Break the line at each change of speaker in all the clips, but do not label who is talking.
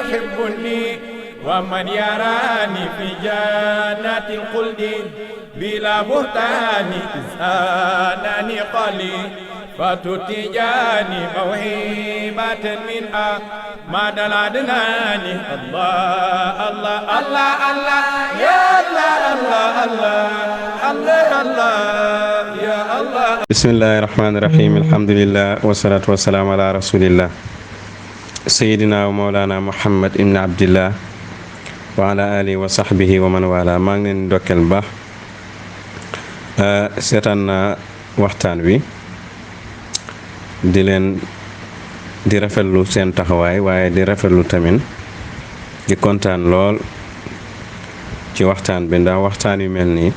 يحبني ومن يراني في جنات الخلد بلا بهتان إنسانني قلي فتتجاني موهبة من ما دلادناني الله الله الله الله يا الله الله الله الله الله يا الله.
بسم الله الرحمن الرحيم. الحمد لله والصلاة والسلام على رسول الله سيدنا ومولانا محمد ابن عبد الله وعلى آله وصحبه ومن والاه. maa ngi leen ndokkeel bu baax seetaan naa waxtaan wi di rafetlu seen taxawaay waaye di rafetlu tamit di kontaan lool ci waxtaan bi ndax waxtaan yu mel nii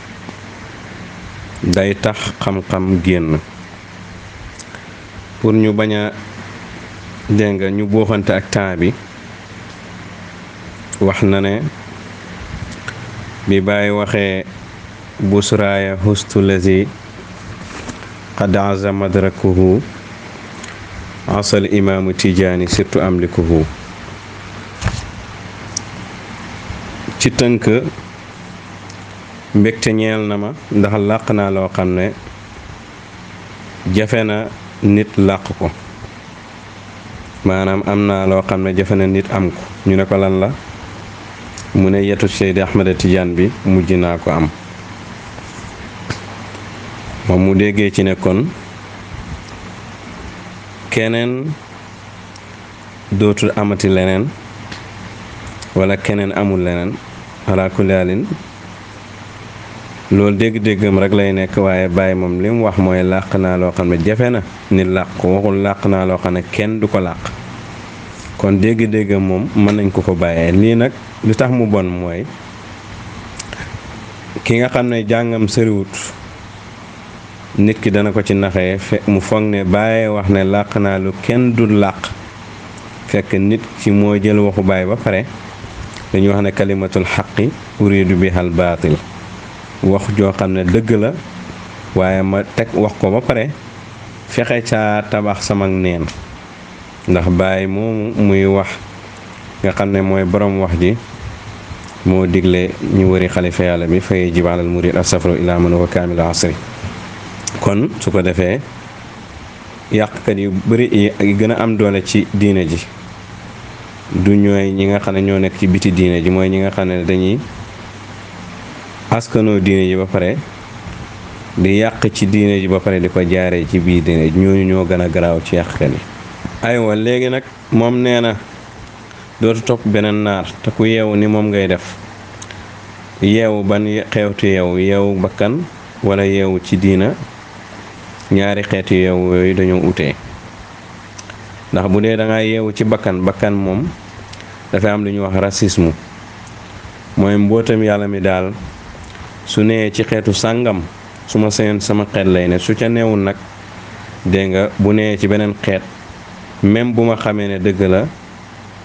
day tax xam-xam génn pour ñu bañ a dégg nga ñu booxante ak temps bi. wax na ne bi bàyyi waxee busraaya hustu lazi qad aza madrakuhu asal imaamu tijaani surtout amlikuhu ci tënk mbégte ñeel na ma ndax làq naa loo xam ne jafe na nit làq ko maanaam am naa loo xam ne jafe na nit am ko ñu ne ko lan la mu ne yetu Seydi Ahmada Tijaan bi mujj naa ko am moom mu déggee ci ne kon keneen dootul amati leneen wala keneen amul leneen ala kulli haalin loolu dégg-déggam rek lay nekk waaye bàyyi moom li mu wax mooy làq naa loo xam ne jafe na nit làq ko waxul làq naa loo xam ne kenn du ko làq kon dégg-déggam moom mën nañ ko bàyyee. lii nag li tax mu bon mooy ki nga xam ne jàngam sëriwut nit ki dana ko ci naxee mu foog ne bàyyee wax ne làq naa lu kenn du làq fekk nit ci moo jël waxu bàyyi ba pare dañuy wax ne kalimatul xaqi uridu bihal baatil wax joo xam ne dëgg la waaye ma teg wax ko ba pare fexe ca tabax sama neen ndax bàyyi moomu muy wax nga xam ne mooy borom wax ji moo digle ñu wëri xalifa yàlla bi fay jib alal murid asafru ila man wa kaamilu asri kon su ko defee yàqkat yu bari yi gën a am doole ci diine ji du ñooy ñi nga xam ne ñoo nekk ci biti diine ji mooy ñi nga xam ne dañuy askanoo diine ji ba pare di yàq ci diine ji ba pare di ko jaaree ci biir diine ji ñooñu ñoo gën a garaaw ci yàqkat yi. aywa léegi nag moom nee na dootu topp beneen naar te ku yeewu ni moom ngay def yeewu ban xeetu yeewu bakkan wala yeewu ci diina ñaari xeetu yeewu yooyu dañoo utee ndax bu dee da nga yeewu ci bakkan moom dafay am lu ñuy wax racisme mooy mbootam yàlla mi daal su nee ci xeetu sàngam su ma seen sama xeet lay ne su ca neewul nag dégg nga bu nee ci beneen xeet même bu ma xamee ne dëgg la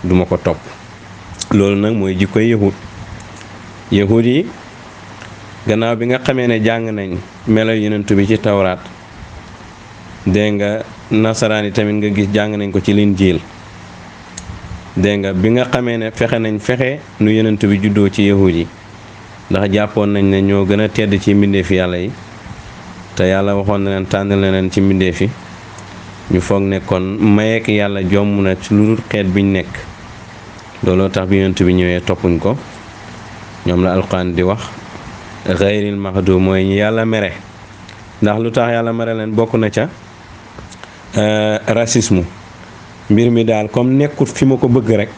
duma ko topp loolu nag mooy jikkoy yahud yi gannaaw bi nga xamee ne jàng nañ melo yonent bi ci tawraat dégg nga nasaraan yi tamit nga gis jàng nañ ko ci linjiil dégg nga bi nga xamee ne fexe nu yonent bi juddoo ci yahud yi ndax jàppoon nañ ne ñoo gën a tedd ci mbindeefi yàlla yi te yàlla waxoon na leen tànn na leen ci mbindeefi ñu foog ne kon mayeek yàlla jomm na ci lu dul xeet biñ nekk looloo tax bi yonent bi ñëwee toppuñ ko ñoom la alquran di wax xayril maxdum mooy ñi yàlla mere ndax lu tax yàlla mere leen bokk na ca racisme mbir mi daal comme nekkut fi ma ko bëgg rek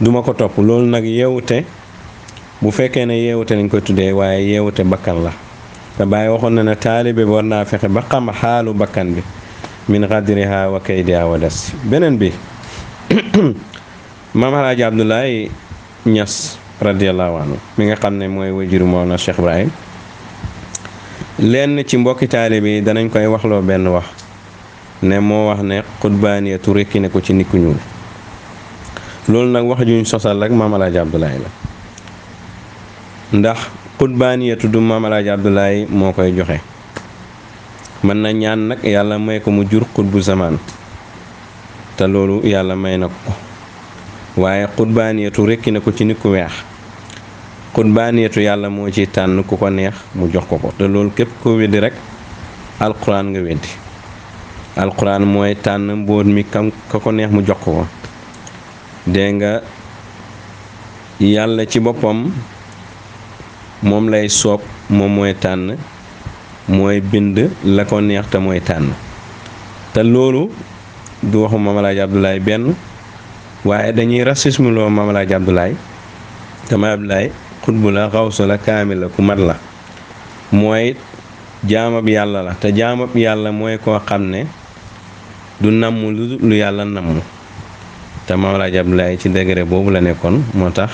duma ko topp loolu nag yeewute bu fekkee ne yeewute lañ koy tuddee waaye yeewute bakkan la te Baay waxoon na ne taalibe bi war naa fexe ba xam xaalu bakkan bi min xadriha wa kaydiha wa das beneen bi maam Alaaji Abdoulaye Ñas radiyallahu anhu mi nga xam ne mooy wajuru Mawlana Cheikh Ibrahim lenn ci mbokki taalibe yi danañ koy waxloo benn wax ne moo wax ne xutbaaniyatu rekki ne ko ci nit ku ñuul loolu nag wax juñ sosal rek maam Alaaji Abdoulaye la ndax xutbaaniyatu du maam Alaaji Abdoulaye moo koy joxe mën na ñaan nag yàlla may ko mu jur xutbu zamaan te loolu yàlla may na ko waaye xutbaaniyatu rekki na ko ci nit ku weex. xutbaaniyatu yàlla moo ci tànn ku ko neex mu jox ko te loolu képp ko weddi rek alquran nga weddi. alquran mooy tànn mbóot mi kam ka ko neex mu jox ko dégg nga yàlla ci boppam moom lay soob moom mooy tànn mooy bind la ko neex te mooy tànn te loolu du waxu Maam Alaaji Abdoulaye benn waaye dañuy racisme loo Maam Alaaji Abdoulaye te Maam Abdoulaye xutbu la xawsu la kaamil la ku mat la mooy jaamab yàlla la te jaamab yàlla mooy koo xam ne du namm lu yàlla namm te Maam Alaaji Abdoulaye ci degré boobu la nekkoon moo tax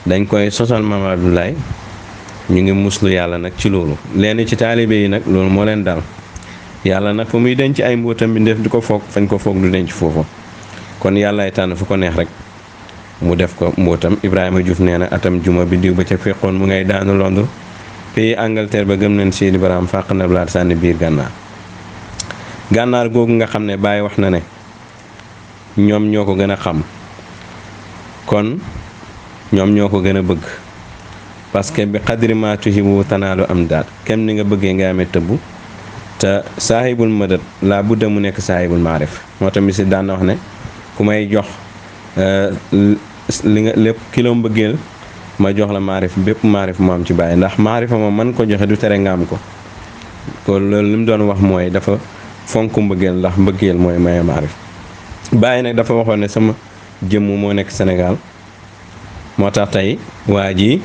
dañ koy sosal Maam Abdoulaye ñu ngi muslu yàlla nag ci loolu leen ci taalibe yi nag loolu moo leen dal yàlla nag fa muy denc ay mbóotam bi def di ko foog fañ ko foog du denc foofu kon yàllaay tànn fu ko neex rek mu def ko mbóotam. Ibrahima Diouf nee na atam juma bi diw ba ca fekkoon mu ngay daanu Londres pays Angleterre ba gëm nañ Seydi Baraam fàq na blaat sànni biir gànnaar googu nga xam ne Baay wax na ne ñoom ñoo ko gën a xam kon ñoom ñoo ko gën a bëgg parce que bi xadri ma tuhibu tanaalu am daat kem ni nga bëggee nga amee tëbb te saahibul madad laa budda mu nekk saahibul maarif moo tamit si daan na wax ne ku may jox li nga lépp kilo mbëggeel ma jox la maarif bépp maarif mu am ci Baay ndax maarifa moom man ko joxe du tere nga am ko kon loolu li mu doon wax mooy dafa fonk mbëggeel ndax mbëggeel mooy maye maarif. Baay nag dafa waxoon ne sama jëmm moo nekk Sénégal moo tax tey waa ji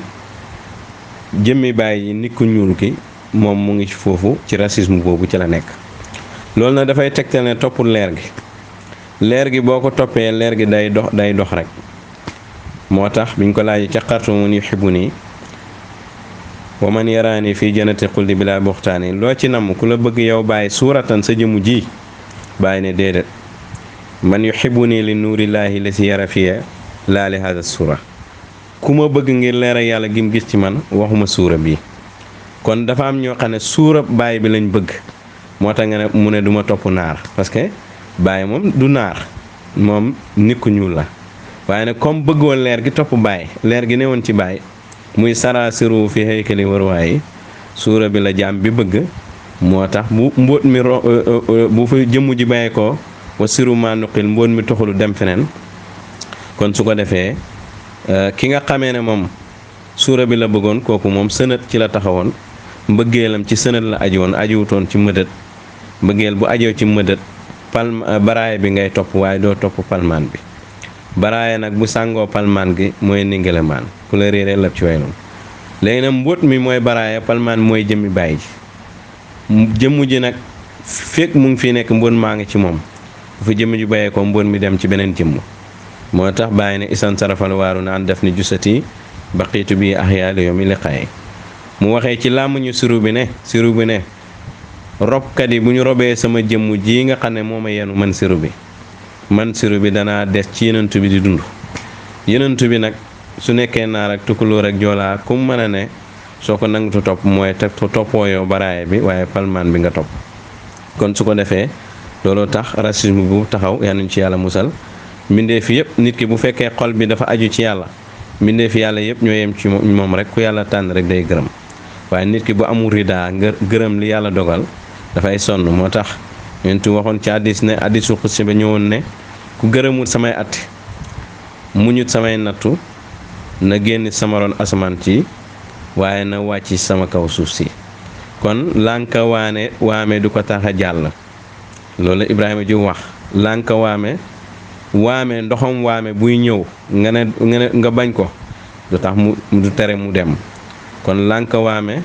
jëmmi Baay yi nit ku ñuul ki moom mu ngi ci foofu ci racisme boobu ci la nekk. loolu nag dafay tegtal ne toppul leer gi boo ko toppee leer gi day dox rek moo tax biñ ko laajee ca xartumun yuhibbuni wa man yaraani fii jannati xuldi bilaa buxtaani loo ci namm ku la bëgg yow Baay suuratan sa jëmu ji Baay ne déedéet man yuhibbuni li nuurillaahi la si yara fiya laa li hada suura ku ma bëgg ngir leeral yàlla gim gis ci man waxuma suura bii kon dafa am ñoo xam ne suura Baay bi lañ bëgg moo tax nga ne mu ne duma topp naar parce que Baay moom du naar moom nit ku ñuul la waaye nag comme bëggoon leer gi topp Baay leer gi newoon ci Baay muy sarasiru fi haykali warwaay suura bi la jaam bi bëgg moo tax bu mbóot mi bu fa jëmm ji bàyyi ko wa siru ma nuqil mbóot mi toxalu dem feneen kon su ko defee ki nga xamee ne moom suura bi la bëggoon kooku moom sënët ci la taxawoon mbëggeelam ci sënët la ajiwoon ajiwutoon ci mëdët mbëggeel bu ajoo ci mëdët baraaya bi ngay topp waaye doo topp palmaan bi baraaya nag bu sàngoo palmaan gi mooy ningelemaan ku la réeree lab ci way noonu léegi nag mbóot mi mooy baraaya palmaan mooy jëmmi Baay ji jëmm ji nag fekk mu ngi fi nekk mbóot maa ngi ci moom bu fa jëmm ji bayee ko mbóot mi dem ci beneen jëmm moo tax Baay ne isan sarafal waaru naan def ni jusati baqiitu bi ahyaali yomi liqaay mu waxee ci làmmiñu siru bi ne robkat yi bu ñu robee sama jëmm ji nga xam ne moo ma yenu man siru bi danaa des ci yenentu bi di dund yenentu bi nag su nekkee naar ak tukulóor ak joolaa ku mën a ne soo ko nangutu topp mooy te toppoo yow baraaya bi waaye palmaan bi nga topp kon su ko defee looloo tax racisme bu taxaw yal nañu ci yàlla musal mbindeef yëpp nit ki bu fekkee xol bi dafa aju ci yàlla mbindeef yàlla yëpp ñoo yem ci moom rek ku yàlla tànn rek day gërëm waaye nit ki bu amul ridaa nga gërëm li yàlla dogal dafay sonn moo tax ñentu waxoon ci hadiis ne hadiisul xudsi ba ñëwoon ne ku gërëmul samay atti muñut samay nattu na génn sama ron asamaan ci waaye na wàcc sama kaw suuf si kon lànka waame du ko tax a jàll loolu Ibrahima ji wax lànka waame ndoxam waame buy ñëw nga bañ ko du tax mu du tere mu dem kon lànka waame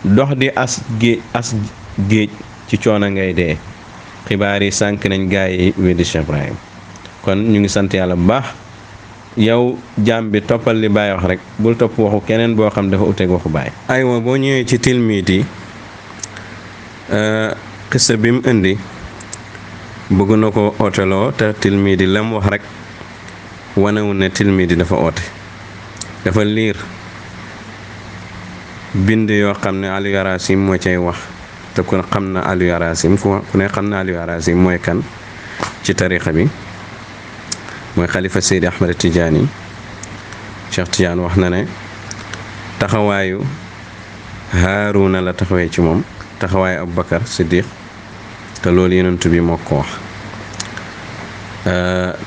dox di as géej ci coono ngay dee xibaar yi sànk nañ gaay yi weddi Cheikh Ibrahim kon ñu ngi sant yàlla bu baax yow jaam bi toppal li Baay wax rek bul topp waxu keneen boo xam dafa uteeg waxu Baay. aywa boo ñëwee ci tilmiit yi xissa bi mu indi bëgg na ko ooteloo te tilmiit yi lam wax rek wanewul ne tilmiit yi dafa oote dafa liir bind yoo xam ne Aliou Arasim moo cay wax te ku xam na Aliou Arasim ku ne xam na Aliou Arasim mooy kan ci tarixa bi mooy xalifa Seydi Ahmed Tidiane Cheikh Tidiane wax na ne taxawaayu Haaruna la taxawee ci moom taxawaayu Aboubacar Siddiq te loolu yonent bi moo ko wax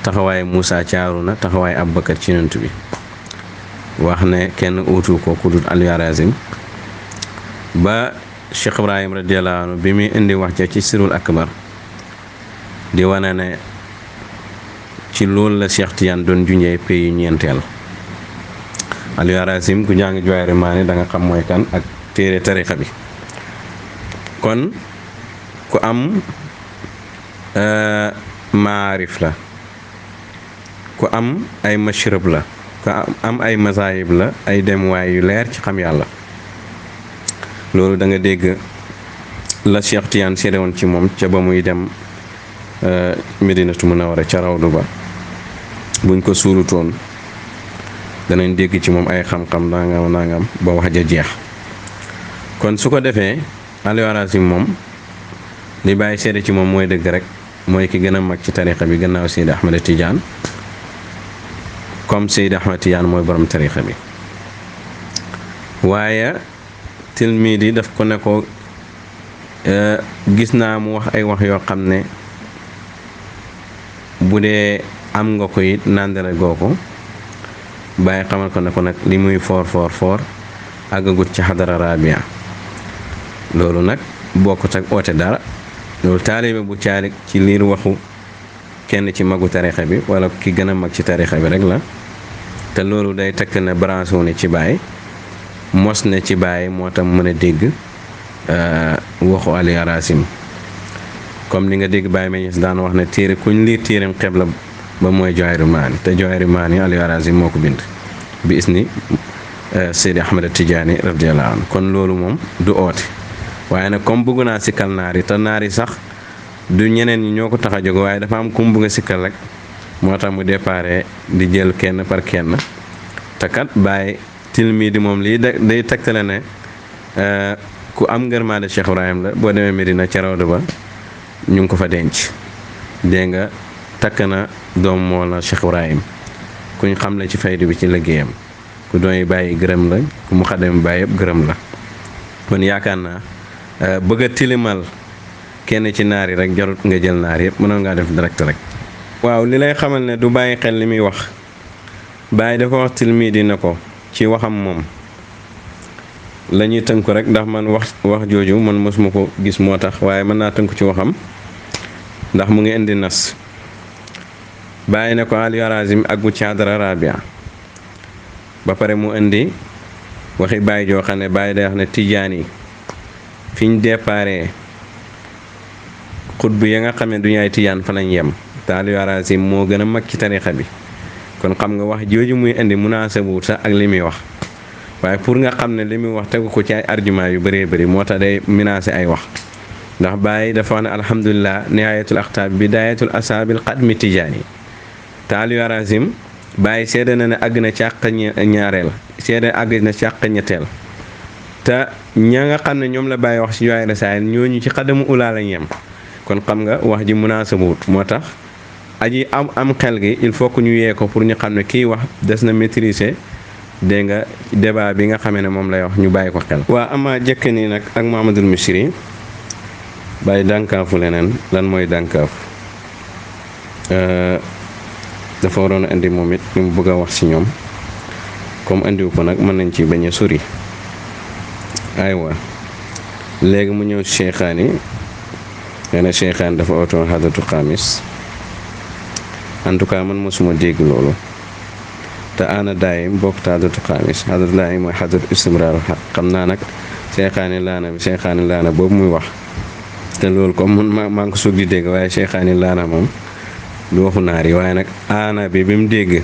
taxawaayu Moussa ci Haaruna taxawaayu Aboubacar ci yonent bi wax ne kenn uutu ko ku dul Aliou Harazim ba Cheikh Ibrahim radiyallahu anhu bi muy indi wax ja ci sirul akbar di wane ne ci loolu la Cheikh Tidiane doon junjee pays yu ñeenteel Aliou Harazim ku jàng Jawaahir Maani da nga xam mooy kan ak téere tarixa bi kon ku am maarif la ku am ay mashrab la ku am ay masaayib la ay demuwaay yu leer ci xam yàlla loolu da nga dégg la Cheikh Tidiane seede woon ci moom ca ba muy dem Medinatu Munawwara ca rawdu ba buñ ko suulutoon danañ dégg ci moom ay xam-xam nangam ba wax ja jeex kon su ko defee Aliou Harazim moom li bàyyi seede ci moom mooy dëgg rek mooy ki gën a mag ci tarixa bi gannaaw Seydi Ahmed Tidiane comme Seydi Ahmed Tidiane mooy borom tarixa bi waaye tilmiid yi daf ko ne ko gis naa mu wax ay wax yoo xam ne bu dee am nga ko it nàndale goo ko bàyyi xamal ko ne ko nag li muy foor àggagut ci xadara rabia loolu nag bokkut ak oote dara loolu taalibe bu caalik ci liir waxu kenn ci magu tarixa bi wala ki gën a mag ci tarixa bi rek la te loolu day tekk ne branché wu ne ci baay mos ne ci baay moo tam mën a dégg waxu Aliou Harazim comme li nga dégg Baye Meñes daan wax ne téere kuñ liir téereem xebla ba mooy Jawaahir Maani te Jawaahir Maani Aliou Harazim moo ko bind bi isni Seydi Ahmed Tidiane radiyallahu anhu kon loolu moom du oote waaye nag comme bëgg naa sikkal naar yi te naar yi sax du ñeneen ñi ñoo ko tax a jóg waaye dafa am ku mu bëgg a sikkal rek moo tax mu déparé di jël kenn par kenn te kat Baye tilmi di moom lii day tegtale ne ku am ngërmaande Cheikh Ibrahim la boo demee Medina ca rawdu ba ñu ngi ko fa denc dégg nga takk na doom moo la Cheikh Ibrahim kuñ xam la ci faydu bi ci liggéeyam ku doon bàyyi gërëm la ku mu xadam bàyyi yëpp gërëm la kon yaakaar naa bëgg a tilimal kenn ci naar yi rek jarut nga jël naar yëpp mënoon ngaa def direct rek waaw li lay xamal ne du bàyyi xel li muy wax bàyyi dafa wax tilmi di na ko ci waxam moom la ñuy tënku rek ndax man wax jooju man mosuma ko gis moo tax waaye mën naa tënku ci waxam ndax mu ngi indi nas bàyyi ne ko Aliou Harazim àggu ci xadara rabia ba pare mu indi waxi bàyyi joo xam ne bàyyi day wax ne tijaan yi fi ñu déparé xutbu ya nga xam ne du ñu ay tijaan fa lañ yem te Aliou Harazim moo gën a mag ci tarixa bi kon xam nga wax jooju muy indi munaasabut sax ak li muy wax waaye pour nga xam ne li muy wax tegu ko ci ay argument yu bëree bëri moo tax day menacé ay wax ndax Baye dafa wax ne alhamdulilah nihayatul aqtaab bidayatul asaabil qadmi tijaani te Aliou Harazim Baye seede na ne àgg na ci àq ñaareel seede àgg na ci àq ñetteel te ña nga xam ne ñoom la Baye wax ci Jawaahir Rasaa'il ñooñu ci xadamu ulaa lañ yem kon xam nga wax ji munaasabut moo tax aji am xel gi il faut que ñu yee ko pour ñu xam ne kii wax des na maîtriser dégg nga débat bi nga xamee ne moom lay wax ñu bàyyi ko xel. waa ama jëkk nii nag ak Mahamadul Misri bàyyi dànkaafu leneen lan mooy dànkaaf dafa waroon a indi moom it ñu mu bëgg a wax ci ñoom comme indiwu ko nag mën nañ ci bañ a sori aywa léegi mu ñëw Cheikhaani nee na Cheikhaani dafa otoon xadratu xaamis en tout cas man mosuma dégg loolu te ana daayim bokk te xadratu xaamis xadratu daayim mooy xadratu istimraaru xaq xam naa nag Cheikhaani laana boobu muy wax te loolu comme man maa ngi ko soog di dégg waaye Cheikhaani laana moom du waxu naar yi waaye nag aana bi mu dégg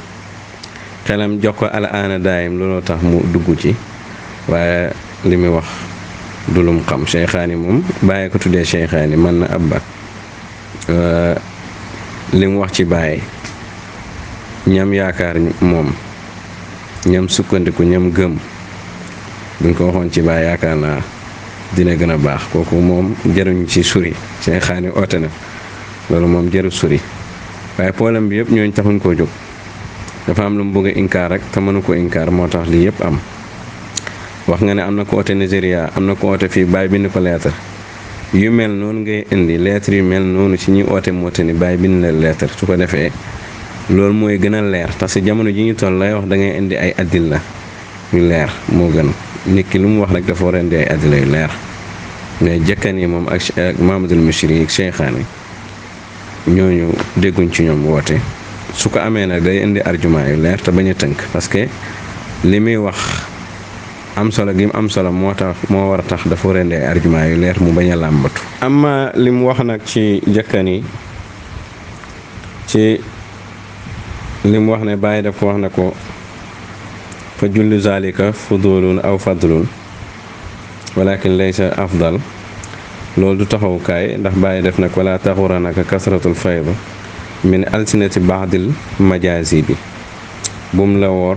xelam jox ko ala aana daayim looloo tax mu dugg ci waaye li muy wax du lum xam Cheikhaani moom bàyyi ko tuddee Cheikhaani man na abba li mu wax ci bàyyi ñam yaakaar moom ñam sukkandiku ñam gëm buñ ko waxoon ci bàyyi yaakaar naa dina gën a baax kooku moom jëruñ ci suri Cheikhaani oote na loolu moom jëru suri waaye problème bi yëpp ñooñu taxuñ koo jóg. dafa am lu mu bëgg a inkaar rek te mënu ko inkaar moo tax lii yëpp am. wax nga ne am na ko oote Nigeria am na ko oote fii bàyyi bind ko lettre yu mel noonu ngay indi lettre yu mel noonu ci ñuy oote moo ni bàyyi bind la lettre su ko defee loolu mooy gën a leer parce que jamono ji ñu toll lay wax da ngay indi ay addila yu leer moo gën nit ki lu mu wax rek dafa war a indi ay addila yu leer mais jëkkan yi moom ak Mamadul Misri ak Cheikhaani ñooñu dégguñ ci ñoom woote su ko amee nag day indi argument yu leer te bañ a tënk parce que li muy wax am solo gi mu am solo moo war a tax dafa war a indi ay argument yu leer mu bañ a làmbatu. amma li mu wax nag ci jëkkan yi ci li mu wax ne bàyyi daf ko wax ne ko fa jullu zalika fudulun aw fadlun walakin laysa afdal loolu du taxawukaay ndax bàyyi def nag wala taxuranaka kasratul fayda min alsinati baadil majazi bi bum la woor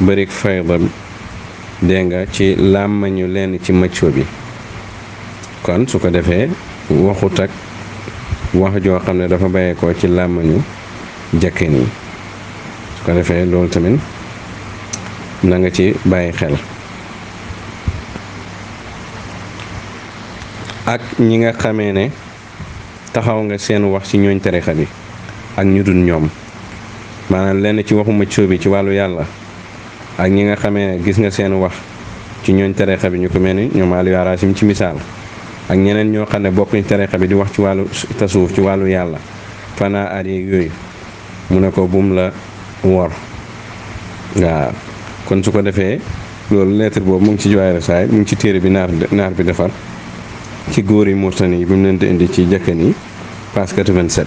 bërik fayda dégg nga ci làmmañu leen ci macco bi kon su ko defee waxut ak wax joo xam ne dafa bàyyeekoo ci làmmañu jëkkeen yi su ko defee loolu tamit na nga ci bàyyi xel ak ñi nga xamee ne taxaw nga seen wax ci ñooñ tarixa bi ak ñu dul ñoom maanaam lenn ci waxu macco bi ci wàllu yàlla ak ñi nga xamee ne gis nga seen wax ci ñooñ tarixa bi ñu ko mel ni ñoom Aliou Arasim ci misaal ak ñeneen ñoo xam ne bokkuñ tarixa bi di wax ci wàllu tasuuf ci wàllu yàlla fanaa at yeeg yooyu mu ne ko bum la wor waaw kon su ko defee loolu lettre boobu mu ngi ci Jawaahir Rasaa'il mu ngi ci téere bi naar bi defar ci góor yi Mauritanie yi bi mu leen di indi ci jëkkan yi page 87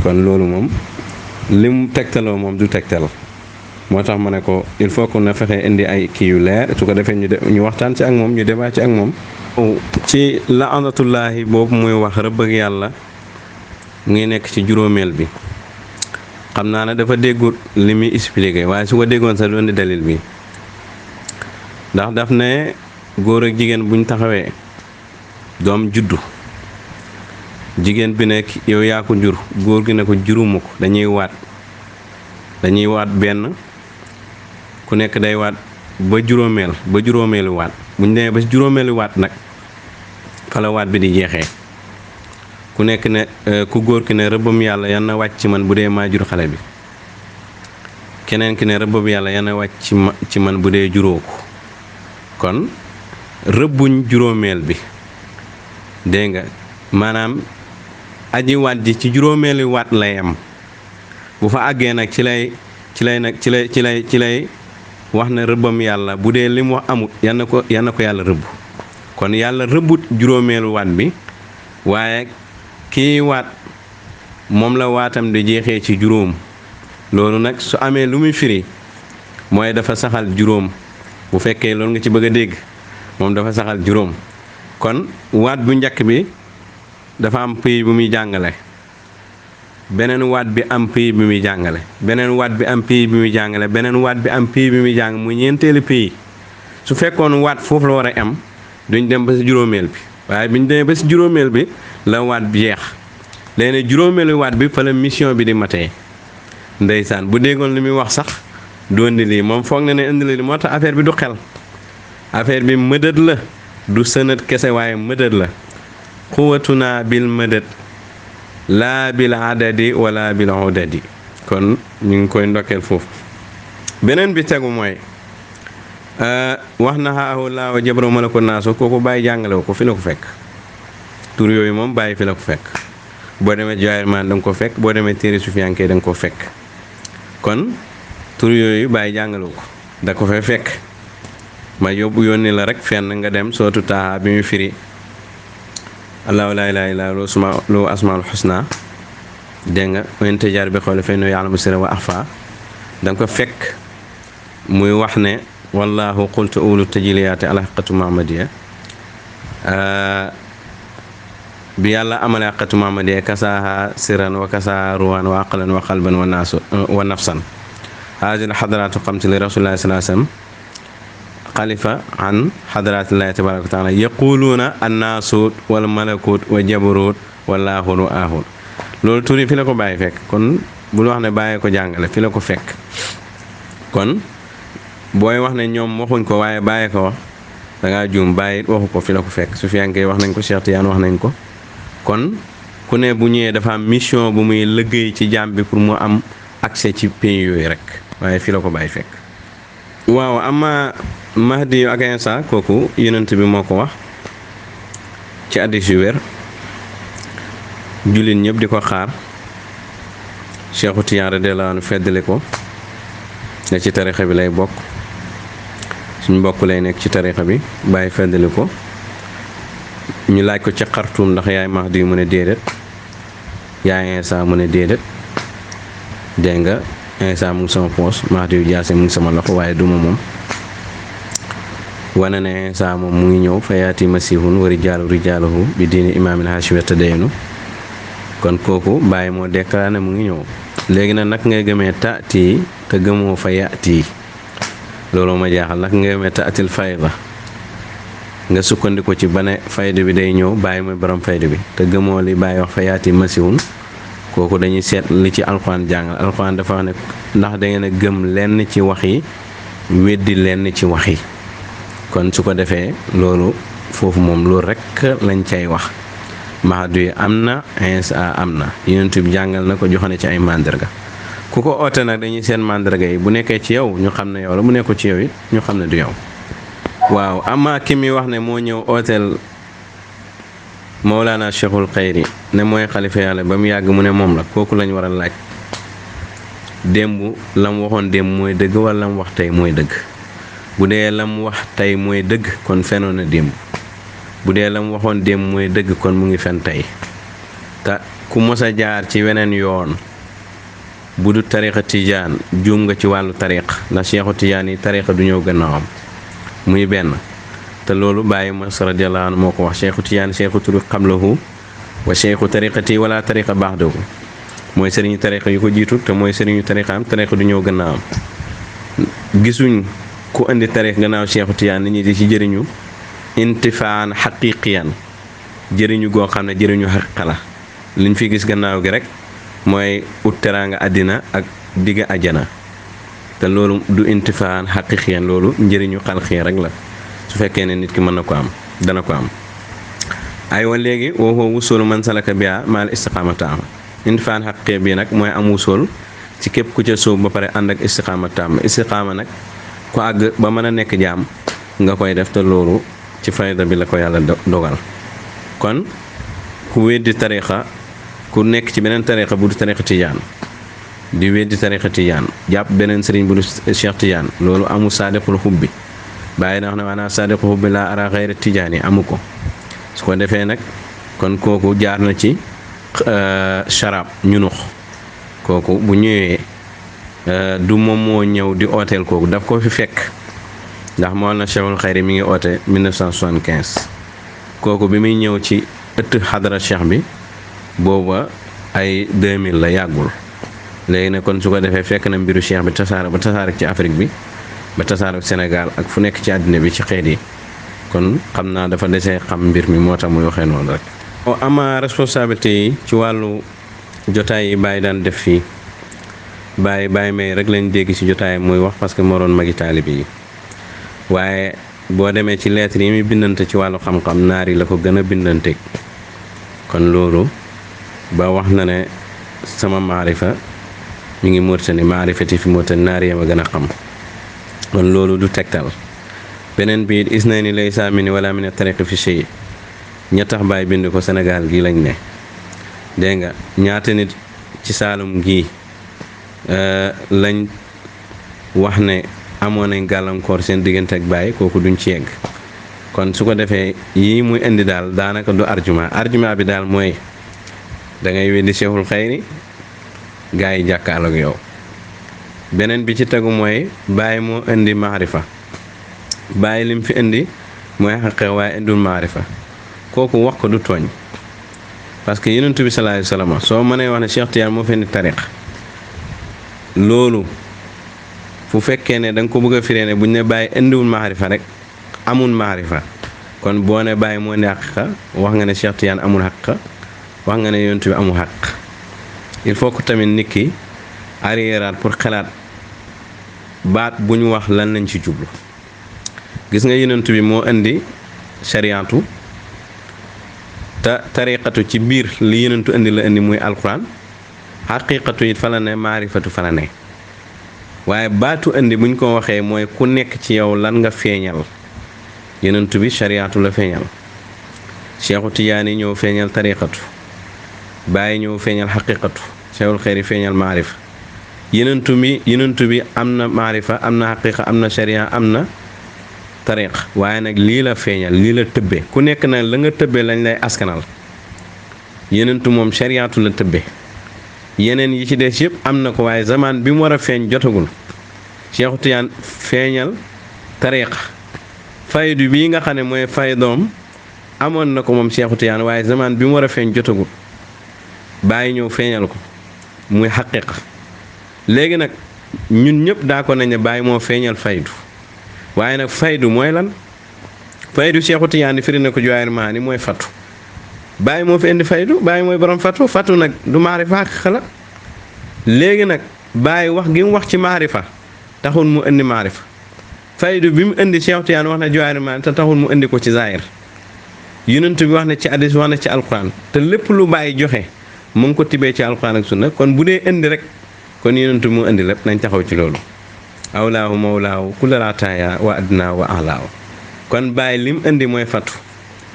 kon loolu moom li mu tegtaloo moom du tegtal moo tax ma ne ko il faut que na fexe indi ay kii yu leer su ko defee ñu waxtaan ci ak moom ñu débat ci ak moom. ci la andatullaahi boobu muy wax rëbb ak yàlla mu ngi nekk ci juróomeel bi xam naa ne dafa déggut li muy expliqué waaye su ko déggoon sax doon di dalil bi ndax daf ne góor ak jigéen buñ taxawee doom juddu jigéen bi nekk yow yaa ko jur góor gi ne ko juruma ko dañuy waat benn ku nekk day waat ba juróomeelu waat buñ demee ba juróomeelu waat nag fa la waat bi di jeexee ku nekk ne ku góor ki ne rëbbam yàlla yan na wàcc ci man bu dee maa jur xale bi keneen ki ne rëbbam yàlla yan na wàcc ci man bu dee juróo ko kon rëbbuñ juróomeel bi dégg nga maanaam aji waat ji ci juróomeelu waat lay am bu fa àggee nag ci lay wax na rëbbam yàlla bu dee li mu wax amut yan na ko yàlla rëbb kon yàlla rëbbut juróomeelu waat bi waaye kii waat moom la waatam di jeexee ci juróom loolu nag su amee lu muy firi mooy dafa saxal juróom bu fekkee loolu nga ci bëgg a dégg moom dafa saxal juróom kon waat bu njëkk bi dafa am pays bu muy jàngale beneen waat bi am pays bi muy jàngale beneen waat bi am pays bi muy jàngale beneen waat bi am pays bi muy jàng mu ñeenteelu pays su fekkoon waat foofu la war a am duñ dem ba si juróomeel bi waaye biñ demee ba si juróomeel bi la waat bi jeex léegi juróomeelu waat bi fa la mission bi di matee ndeysaan bu déggoon li muy wax sax du indi lii moom foog na ne indi lii moo tax affaire bi du xel affaire bi mëdët la du sënët kese waaye mëdët la xuwatuna bil mëdët laa bil adadi wala bil udadi kon ñu ngi koy ndokkeel foofu beneen bi tegu mooy wax na xaahu laa wa jabro ma la ko naaso kooku bàyyi jàngale ko fi la ko fekk tur yooyu moom bàyyi fi la ko fekk boo demee Jawaahir maan da nga ko fekk boo demee téere sufiyanke da nga ko fekk kon tur yooyu bàyyi jàngale ko da ko fay fekk ma yónni la rek fenn nga dem sootu taaha bi mu firi allahu laa ilaaha illaa loo asmaul husna dégg nga wen tëjaar bi xoole fay no ya'lamu sirra wa axfa da nga ko fekk muy wax ne wallahu qultu ulu tajiliyaati ala haqqatu muhammadiya bi yàlla amale haqqatu muhammadiya kasaaha sirran wa kasaaha ruwan wa aqlan wa qalban wa naasu wa nafsan haazil xadaraatu xamsi li rasulillahi sallallahu alayhi wa sallam xalifa an xadaratillahi tabaraka wa taala yaquluuna annaasuut wal malakut wa jabarut wa laahut wa aahut loolu turi fi la ko bàyyi fekk kon bul wax ne bàyyee ko jàngale fi la ko fekk kon booy wax ne ñoom waxuñ ko waaye bàyyee ko wax dangaa juum bàyyi waxu ko fi la ko fekk Sufiyanke wax nañ ko Cheikh Tidiane wax nañ ko kon ku ne bu ñëwee dafa am mission bu muy liggéey ci jaam bi pour mu am accès ci pays yooyu rek waaye fi la ko bàyyi fekk waaw ama Mahdi ak Isa kooku yonent bi moo ko wax ci hadiis yu wér jullit ñëpp di ko xaar Cheikhu Tijaan radiyallaahu anhu feddali ko ne ci tarixa bi lay bokk suñ mbokk lay nekk ci tarixa bi bàyyi feddali ko ñu laaj ko ci Xartuum ndax yaay Mahdi mu ne déedéet yaay Isa mu ne déedéet dégg nga Isa mu ngi sama poos Mahdi yu jaase mu ngi sama loxo waaye duma moom wane ne Isa moom mu ngi ñëw fa yaati masihun wa rijaaluhu bi diini imaamil haashimi tadaynu kon kooku bàyyi moo déclaré ne mu ngi ñëw léegi nag nag ngay gëmee taati te gëmoo fa yaati loolu ma jaaxal nag ngay gëmee taatil fayda nga sukkandiku ci ba ne fayda bi day ñëw bàyyi mooy borom fayda bi te gëmoo li bàyyi wax fa yaati masihun kooku dañuy seet li ci alxuraan jàngal alxuraan dafa wax ne ndax da ngeen a gëm lenn ci wax yi weddi lenn ci wax yi kon su ko defee loolu foofu moom loolu rekk lañ cay wax Mahdi yi am na Isa am na Yonent bi jàngal na ko joxane ci ay màndarga ku ko oote nag dañuy seen màndarga yi bu nekkee ci yow ñu xam ne yow la bu nekkul ci yow it ñu xam ne du yow waaw ama ki mi wax ne moo ñëw ooteel Mawlana Cheikhul Xayri ne mooy xalifa yàlla ba mu yàgg mu ne moom la kooku lañ war a laaj démb la mu waxoon démb mooy dëgg wala la mu wax tey mooy dëgg bu dee la mu wax tey mooy dëgg kon fenoon na démb bu dee la mu waxoon démb mooy dëgg kon mu ngi fen tey te ku mos a jaar ci weneen yoon bu du tariqa tijaan juum nga ci wàllu tariqa ndax Cheikhu Tijaan yi tariqa du ñëw gannaawam muy benn te loolu Baye Mas radiyallaahu anhu moo ko wax Cheikhu Tijaan cheikhu turiq qablahu wa cheikhu tariqati wala tariqa ba'dahu mooy sëriñu tariqa yu ko jiitu te mooy sëriñu tariqaam tariqa du ñëw gannaawam gisuñ ku indi tariqa gannaaw Cheikhu Tijaan nit ñi di ci jëriñu intifaan xaqiqiyan jëriñu goo xam ne jëriñu xaqiqa la liñ fi gis gannaaw gi rek mooy ut teraanga àddina ak digga ajjana te loolu du intifaan xaqiqiyan loolu njëriñu xalqiyan rek la su fekkee ne nit ki mën na ko am dana ko am aywa léegi woo wusoolu man salaka biha maal istiqaamata am intifaan xaqiqiya bii nag mooy am wusool ci képp ku ca sóob ba pare ànd ak istiqaamata am istiqaama nag ku àgg ba mën a nekk jaam nga koy def te loolu ci fayda bi la ko yàlla dogal kon ku weddi tariqa ku nekk ci beneen tariqa bu du tariqa tijaan di weddi tariqa tijaan jàpp beneen sëriñ bu du Cheikh Tijaan loolu amul saadiqul xubbi bàyyi na wax ne maanaam saadiqul xubbi laa ara xayra tijaan yi amu ko su ko defee nag kon kooku jaar na ci sharab ñunux kooku bu ñëwee du moom moo ñëw di ooteel kooku daf ko fi fekk ndax moo na Cheikhul Xayri mi ngi oote 1975 kooku bi muy ñëw ci ëtt xadara cheikh bi booba ay 2000 la yàggul léegi nag kon su ko defee fekk na mbiru cheikh bi tasaare ci Afrique bi ba tasaare Sénégal ak fu nekk ci àddina bi ci xeet yi kon xam naa dafa desee xam mbir mi moo tax muy waxee noonu rek. ama responsabilité yi ci wàllu jotaay yi Baye daan def fii Baye may rek lañ dégg ci jotaay muy wax parce que moo doon magi taalibe yi waaye boo demee ci lettre yi muy bindante ci wàllu xam-xam naar yi la ko gën a bindanteeg kon loolu ba wax na ne sama maarifa mi ngi Mauritanie maarifati fi Mauritanie naar yi ma gën a xam kon loolu du tegtal beneen bi is na ni laysa minni wala min tariqi fi shay ña tax Baye bind ko Sénégal gii lañ ne dégg nga ñaata nit ci Saalum gii lañ wax ne amoon nañ gàllankoor seen diggante ak Baye kooku duñ ci yegg kon su ko defee yii muy indi daal daanaka du argument bi daal mooy da ngay weddi Cheikhul Xayri gaa yi jàkkaarloog yow beneen bi ci tegu mooy Baye moo indi maarifa Baye lim fi indi mooy xaqe waaye indul maarifa kooku wax ko du tooñ parce que Yonent bi sallallahu alayhi wasallam soo mënee wax ne Cheikh Tidiane moo fi indi tariq loolu fu fekkee ne da nga ko bëgg a firee ne buñ ne Baye indiwul maarifa rek amul maarifa kon boo ne Baye moo ne xaqiqa wax nga ne Cheikh Tidiane amul xaqiqa wax nga ne Yonent bi amul xaq il faut que tamit nit ki arriéraat pour xalaat baat bu ñu wax lan lañ ci jublu. gis nga yonent bi moo indi shariatu te tariqatu ci biir li yonentu indi la indi muy alquran xaqiqatu it fa la ne maarifatu fa la ne waaye baatu indi buñ ko waxee mooy ku nekk ci yow lan nga feeñal. yonent bi shariatu la feeñal, Cheikhu Tijaani ñëw feeñal tariqatu, Baay ñëw feeñal xaqiqatu, Cheikhul Xayri feeñal maarifa. yonent bi am na maarifa, am na xaqiqa, am na sharia, am na tariq, waaye nag lii la feeñal, lii la tëbbe. ku nekk nag la nga tëbbe lañ lay askanal. yonentu moom shariatu la tëbbe, yeneen yi ci des yëpp am na ko, waaye zaman bi mu war a feeñ jotagul. Cheikhu Tijaan feeñal tariqa, faydu bii nga xam ne mooy faydoom amoon na ko moom Cheikhu Tijaan, waaye zaman bi mu war a feeñ jotagul. Baay ñëw feeñal ko muy xaqiqa. léegi nag ñun ñëpp daa ko nañ ne Baay moo feeñal faydu, waaye nag faydu mooy lan? faydu Cheikhu Tijaan di firi na ko Jawaahirul Maani mooy fatu. Baay moo fi indi faydu, Baay mooy borom fatu nag du maarifa xaqiqa la. léegi nag Baay wax gi mu wax ci maarifa taxul mu indi maarifa. faydu bi mu indi Cheikhu Tijaan wax na Jawaahirul Maani te taxul mu indi ko ci zaahir. yonent bi wax na ci hadiis, wax na ci alquran, te lépp lu Baay joxe mu ngi ko tibee ci alquran ak sunna. kon bu dee indi rek kon yonent mu indi lépp, nañ taxaw ci loolu. awlaahu mawlaahu kulla ataaya wa adnaa wa alaahu. kon Baay lim indi mooy fatu.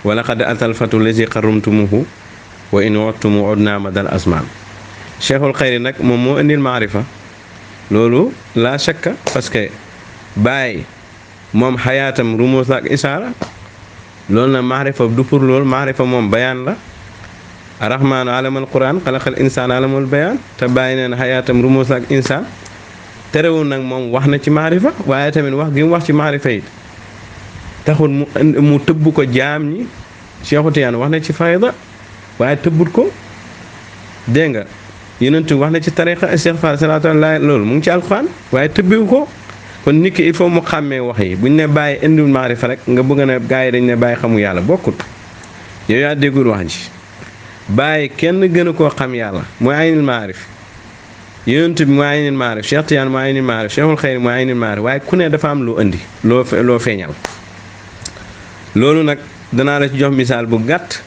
wala xad atal fatu lazi qarumtumuhu wa in wattumu udnaa madal asmaan. Cheikhul Xayri nag moom moo indil maarifa. loolu laa shakka, parce que Baay moom xayaatam rumuus ak isaara. loolu na maarifa du pour loolu, maarifa moom bayaan la. arrahmaanu alamal quran xalaqal insaan alamul bayaan. te Baay neen xayaatam rumuus ak insaan. terewul nag moom wax na ci maarifa, waaye tamit wax gi mu wax ci maarifa it taxul mu tëbb ko jaam ñi. Cheikhu Tijaan wax na ci fayda waaye tëbbut ko, dégg nga. yonent wax na ci tariqa istighfar salaatu ala loolu mu ngi ci alquran waaye tëbbiwu ko. kon nit ki il faut mu xàmmee wax yi. buñ ne Baay indiwul maarifa rek nga bëgg na gaa yi dañ ne Baay xamu yàlla, bokkut. yow yaa déggul wax ji. Baay kenn gën a koo xam yàlla mooy aynil maarif. yonent bi mooy aynil maarif, Cheikh Tijaan mooy aynil maarif, Cheikhul Xayri mooy aynil maarif, waaye ku ne dafa am loo indi loo feeñal. loolu nag danaa la ci jox misaal bu gàtt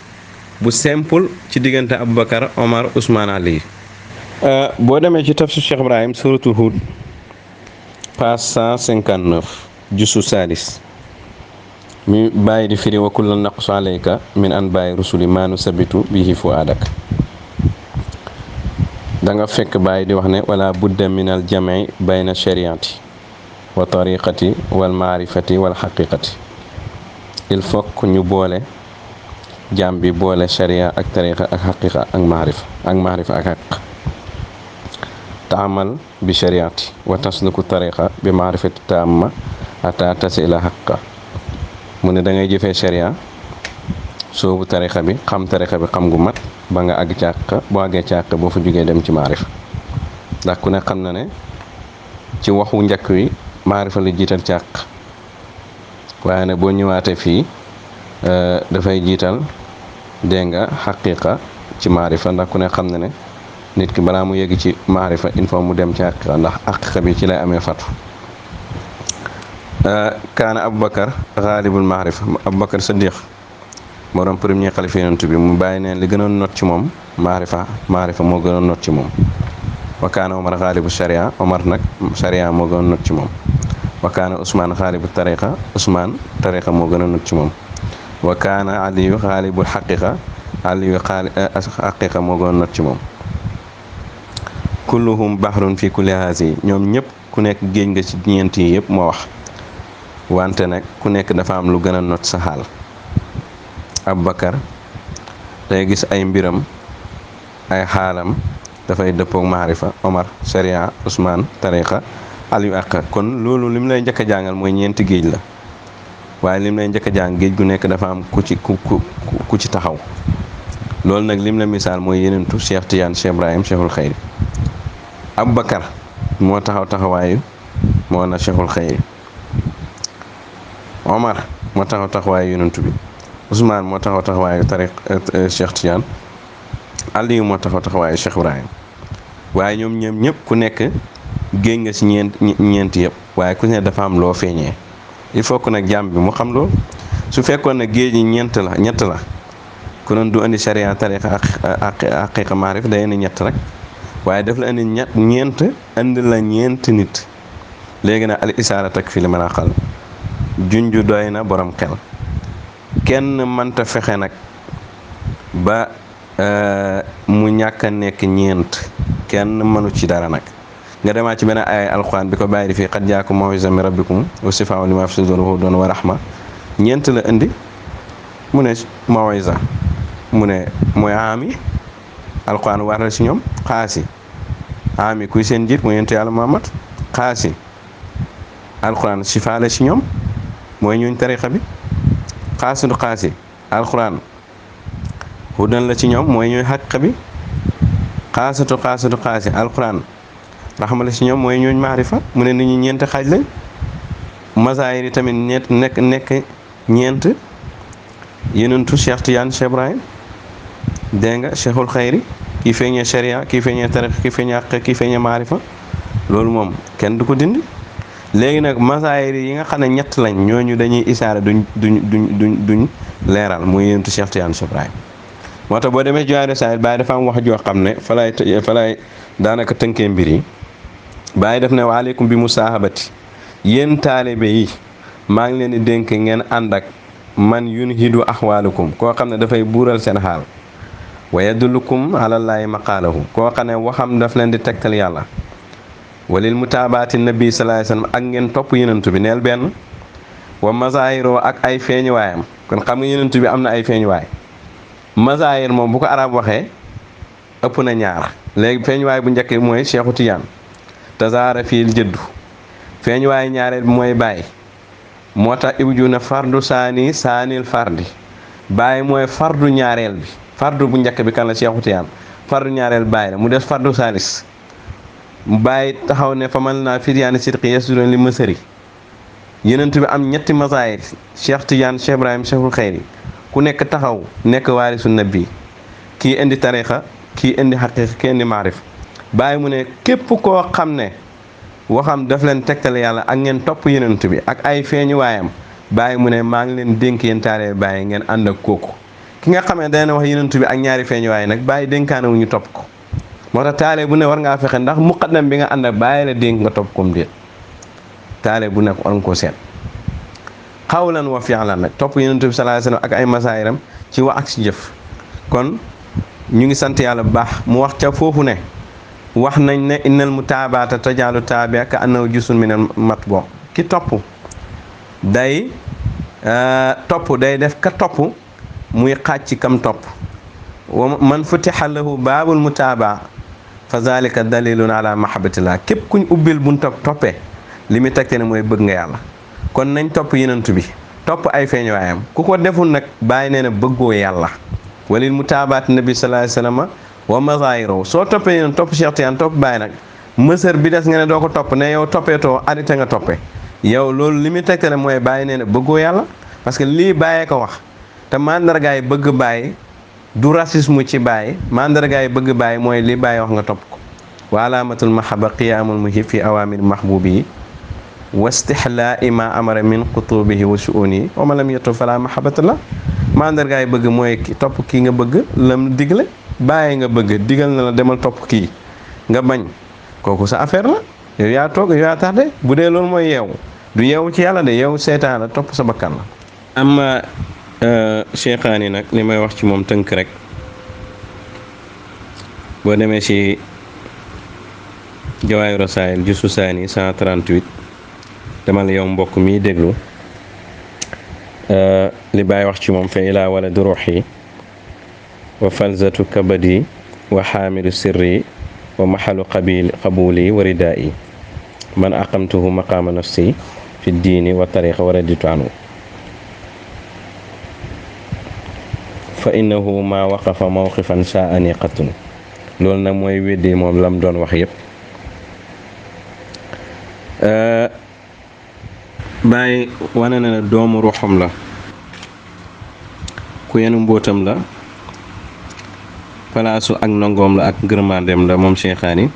bu simple ci diggante Aboubacar, Omar, Ousmane, Ali. boo demee ci tafsir Cheikh Ibrahim suratul Hud page 159 jusu sadis mi bàyyi di firi wa kullan naqsu alayka min anbaa'i rusuli maa nusabitu bihi fu'aadak. da nga fekk bàyyi di wax ne wala budda min al jam'i bayna shariati wa tariqati wal maarifati wal xaqiqati. il faut que ñu boole jaam bi boole sharia ak tariqa ak xaqiqa ak maarifa ak xaq. taamal bi shariati wa tasluku tariqa bi maarifati taamma ata tasila xaqa. mu ne da ngay jëfee sharia soobu tariqa bi xam gu mat ba nga àgg càq. boo àggee càq boo fa jógee dem ci maarifa. ndax ku ne xam na ne ci waxu njëkk wi maarifa la jiital càq, waaye nag boo ñëwaatee fii dafay jiital, dégg nga, xaqiqa ci maarifa. ndax ku ne xam na ne nit ki balaa mu yegg ci maarifa il faut mu dem ci xaqiqa, ndax xaqiqa bi ci lay amee fatu. kaana Aboubacar xaalibul maarifa. Aboubacar Sadiq moo doon premier xalifa yonent bi. mu bàyyi neen li gënoon not ci moom maarifa moo gënoon not ci moom. wa kaana Omar xaalibu sharia. Omar nag sharia moo gënoon not ci moom. wa kaana Ousmane xaalibu tariqa. Ousmane tariqa moo gënoon not ci moom. wa kaana Aliyu xaalibul xaqiqa. Aliyu xaqiqa moo gënoon not ci moom. kulluhum bahrun fi kulli haasi. ñoom ñëpp ku nekk géej nga ci ñeent yi yëpp moo wax. wante nag ku nekk dafa am lu gën a not sa xaal. Aboubacar day gis ay mbiram ay xaalam dafay dëppook maarifa. Omar sharia, Ousmane tariqa, Aliyu àq. kon loolu lim lay njëkk a jàngal mooy ñeenti géej la, waaye lim lay njëkk a jàng géej gu nekk dafa am ku ci taxaw. loolu nag lim la misaal mooy yenentu Cheikh Tijaan, Cheikh Ibrahim, Cheikhul Xayri. Aboubacar moo taxawaayu moo na Cheikhul Xayri. Omar moo taxawaayu yenentu bi. Ousmane moo taxawaayu tariq Cheikh Tijaan. Aliyu moo taxawaayu Cheikh Ibrahim. waaye ñoom ñëpp ku nekk géej nga si ñeent yëpp waaye ku ne dafa am loo feeñee. il faut que nag jàmm bi mu xam loolu su fekkoon ne géej yi ñett la ku doon du indi sharia tariqa ak haqiqa maarif day indi ñett rek waaye daf la indi ñeent indi la ñeent nit. léegi nag al isaara takfi li mën xal junju doy na borom xel kenn mënta fexe nag ba mu ñàkk a nekk ñeent kenn mënu ci dara nag. nga demaat ci benn ay alquran bi ko bàyyi di fii qad jaakum maw'iza min rabbikum wa shifaa'un limaa fi suduur wa hudan wa rahma ñeent la indi mu ne maw'iza mu ne mooy aami alquran war na si ñoom xaasi aami kuy seen jiit mooy yonent yàlla Muhammad xaasi alquran shifaa la si ñoom mooy ñuñ tariqa bi xaasi alquran hudan la ci ñoom mooy ñuy xaqiqa bi xaasi alquran raxma la ci ñoom mooy ñooñ maarifa mu ne nit ñi ñeent xaaj lañ masaayir yi tamit nekk ñeent yenentu Cheikh Tidiane Cheikh Ibrahim dégg nga Cheikhul Xayri kii feeñee sharia kii feeñee tariq kii feeñee àq kii feeñee maarifa loolu moom kenn du ko dindi. léegi nag masaayir yi nga xam ne ñett lañ ñooñu dañuy isaara duñ leeral muy yenentu Cheikh Tidiane Cheikh Ibrahim moo tax boo demee Jawaahir Rasaa'il Baay dafa am wax joo xam ne fa lay daanaka tënkee mbir yi Baay def ne waaleykum bi musaahabati yéen taalibe yi maa ngi leen di dénk ngeen ànd ak man yunhidu axwaalukum koo xam ne dafay buural seen xaal wa yadullukum alallaahi maqaalahu koo xam ne waxam daf leen di tegtal yàlla walil mutaabaati nabi sallallahu alayhi wasallam ak ngeen topp yenentu bi neel benn wa mazaahiroo ak ay feeñuwaayam kon xam nga yenentu bi am na ay feeñuwaay mazaahir moom bu ko arab waxee ëpp na ñaar léegi feeñuwaay bu njëkk mooy Cheikhu Tijaan tazaara fiil jëddu feeñuwaay ñaareel bi mooy Baay moo tax ibju na fardu saanil fardi Baay mooy fardu ñaareel bi fardu bu njëkk bi kan la Cheikhu Tijaan fardu ñaareel Baay la mu des fardu saalis Baay taxaw ne fa man naa firyaani sidqi yasduroon li mësëri yenentu bi am ñetti mazaahir Cheikh Tijaan Cheikh Ibrahim Cheikhul Xayri ku nekk taxaw nekk waarisu nabi kii indi tariqa kii indi xaqiqa kii indi maarif Baay mu ne képp koo xam ne waxam daf leen tegtal yàlla ak ngeen topp yenentu bi ak ay feeñu waayam Baay mu ne maa ngi leen dénk yéen taale Baay ngeen ànd ak kooku ki nga xam ne dana wax yenentu bi ak ñaari feeñu waay nag Baay dénkaane wu ñu topp ko moo tax taale bu ne war ngaa fexe ndax muqaddam bi nga ànd ak Baay la dénk nga topp kom déet taale bu nekk war nga ko seet xawlan wa fi'lan nag topp yenentu bi sallallahu alayhi wasallam ak ay masaayiram ci wax ak ci jëf kon ñu ngi sant yàlla bu baax mu wax ca foofu ne wax nañ ne innal mutaabaata tajaalu taabia ka annahu jusun minal matbu ki topp day def ka topp muy xaaj ci kam topp wa man futiha lahu baabul mutaabaa fa zalika dalilun ala mahabbatillah képp kuñ ubbil buñ toppee li muy tegte ne mooy bëgg nga yàlla kon nañ topp yenentu bi topp ay feeñuwaayam ku ko deful nag bàyyi nee na bëggoo yàlla walil mutaabaat nabi sallallahu alayhi wasallam wa mazaahiro soo toppee yeneen topp Cheikh Tidiane topp Baay nag mësër bi des nga ne doo ko topp ne yow toppeetoo arrêté nga toppe yow loolu li muy tegtale mooy Baay nee na bëggoo yàlla parce que lii Baayee ko wax te mandargaay bëgg Baay du racisme ci Baay mandargaay bëgg Baay mooy li Baay wax nga topp ko wa alaamatul mahaba qiyaamul muhib fi awaamir mahbubi wa istihlaa'i ma amara min qutubihi wa shu'unihi wa man lam yatub fala mahabata la mandargaay bëgg mooy topp kii nga bëgg lam digle bàyyi nga bëgg digal na la demal topp kii nga bañ kooku sa affaire la yow yaa toog yow yaa tardé bu dee loolu mooy yeewu du yeewu ci yàlla de yeewu seetaan la topp sa bakkan la. amma Cheikhaani nag li may wax ci moom tënk rek boo demee ci Jawaahir Rasaa'il juzu saani 138 demal yow mbokk mi déglu li Baay wax ci moom fa ilaa wala du ruuxi wa falzatu kabadi wa xaamilu sirri wa maxalu qabuli wa ridaa'i man aqamtuhu maqaama nafsi fi diini wa tariqa wa raditu anhu fa innahu ma waqafa mawqifan saa'ani qattun loolu nag mooy weddi moom lam doon wax yépp Baay wane na ne doomu ruuxam la ku yenu mbóotam la palaasu ak nangoom la ak ngërmandeem la moom Cheikhaani